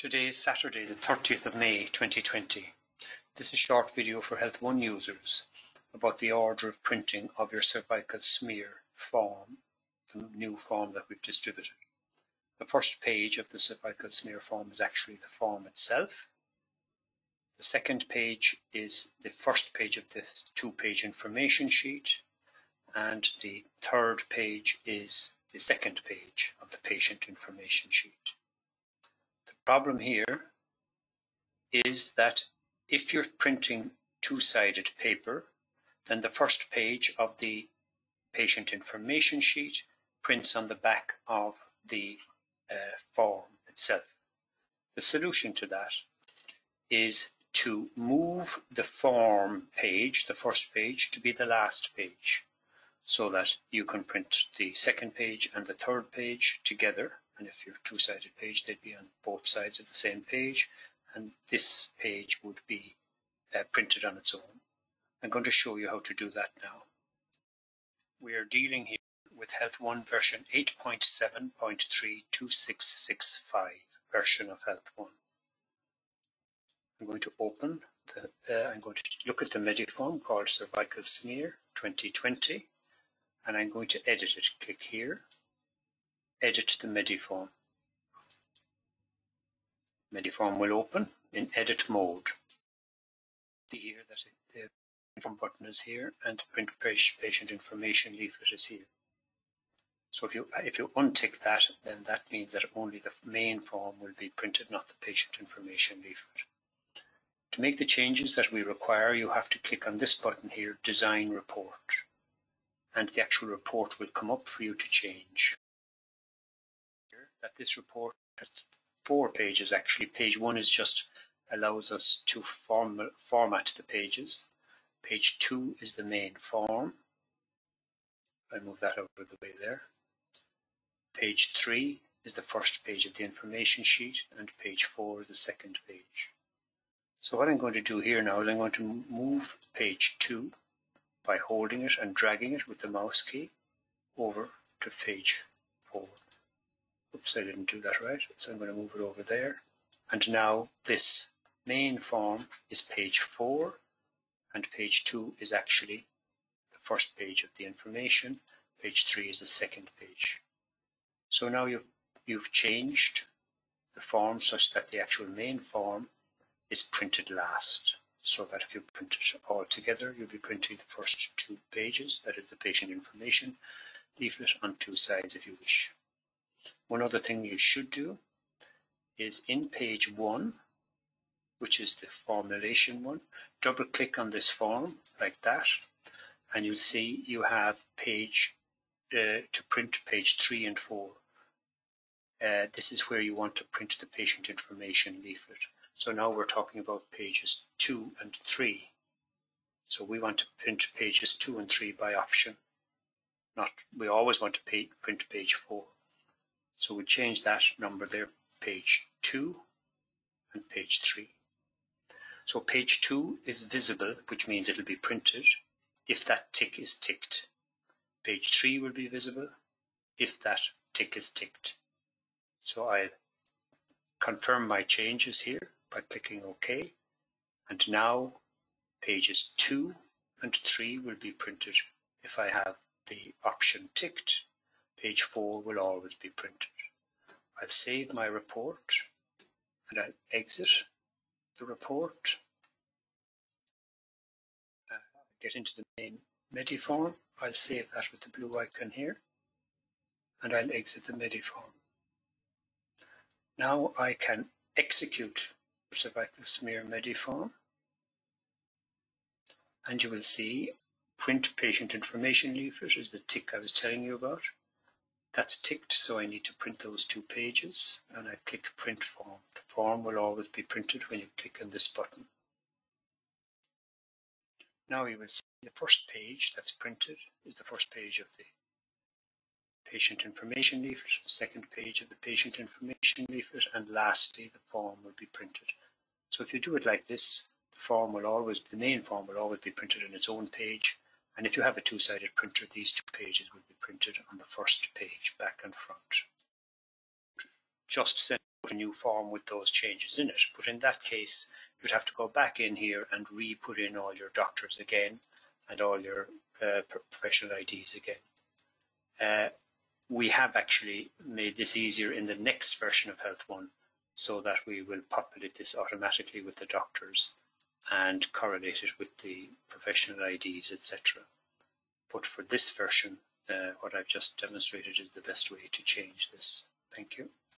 Today is Saturday, the 30th of May 2020. This is a short video for Health One users about the order of printing of your cervical smear form, the new form that we've distributed. The first page of the cervical smear form is actually the form itself. The second page is the first page of the two-page information sheet, and the third page is the second page of the patient information sheet. The problem here is that if you're printing two-sided paper, then the first page of the patient information sheet prints on the back of the form itself. The solution to that is to move the form page, the first page, to be the last page, so that you can print the second page and the third page together. And if you're two-sided page, they'd be on both sides of the same page, and this page would be printed on its own. I'm going to show you how to do that now. We are dealing here with Health One version 8.7.32665 version of Health One. I'm going to open I'm going to look at the Mediform called Cervical Smear 2020, and I'm going to edit it. Click here, edit the Mediform. Mediform will open in edit mode. See here that the Mediform button is here and the print patient information leaflet is here. So if you untick that, then that means that only the main form will be printed, not the patient information leaflet. To make the changes that we require, you have to click on this button here, Design Report, and the actual report will come up for you to change. That this report has 4 pages actually. Page 1 is just allows us to format the pages. Page 2 is the main form. I'll move that over the way there. Page 3 is the first page of the information sheet, and page 4 is the second page. So what I'm going to do here now is I'm going to move page 2 by holding it and dragging it with the mouse key over to page 4. Oops, I didn't do that right, so I'm going to move it over there. And now this main form is page 4, and page 2 is actually the first page of the information. Page 3 is the second page. So now you've changed the form such that the actual main form is printed last, so that if you print it all together, you'll be printing the first 2 pages, that is the patient information leaflet, on 2 sides if you wish. One other thing you should do is in page 1, which is the formulation one, double click on this form like that, and you'll see you have page to print page 3 and 4. This is where you want to print the patient information leaflet. So now we're talking about pages 2 and 3. So we want to print pages 2 and 3 by option. We always want to print page 4. So we change that number there, page 2 and page 3. So page 2 is visible, which means it'll be printed if that tick is ticked. Page 3 will be visible if that tick is ticked. So I'll confirm my changes here by clicking OK. And now pages 2 and 3 will be printed if I have the option ticked. Page 4 will always be printed. I'll save my report and I'll exit the report. Get into the main Mediform. I'll save that with the blue icon here, and I'll exit the Mediform. Now I can execute the cervical smear Mediform, and you will see print patient information leaflet is the tick I was telling you about. That's ticked, so I need to print those 2 pages, and I click print form. The form will always be printed when you click on this button. Now you will see the first page that's printed is the first page of the patient information leaflet, second page of the patient information leaflet, and lastly the form will be printed. So if you do it like this, the main form will always be printed on its own page, and if you have a 2-sided printer, these 2 pages will be printed on the first page, back and front. Just send a new form with those changes in it. But in that case, you'd have to go back in here and re-put in all your doctors again and all your professional IDs again. We have actually made this easier in the next version of Health One, so that we will populate this automatically with the doctors and correlate it with the professional IDs, etc. But for this version, what I've just demonstrated is the best way to change this. Thank you.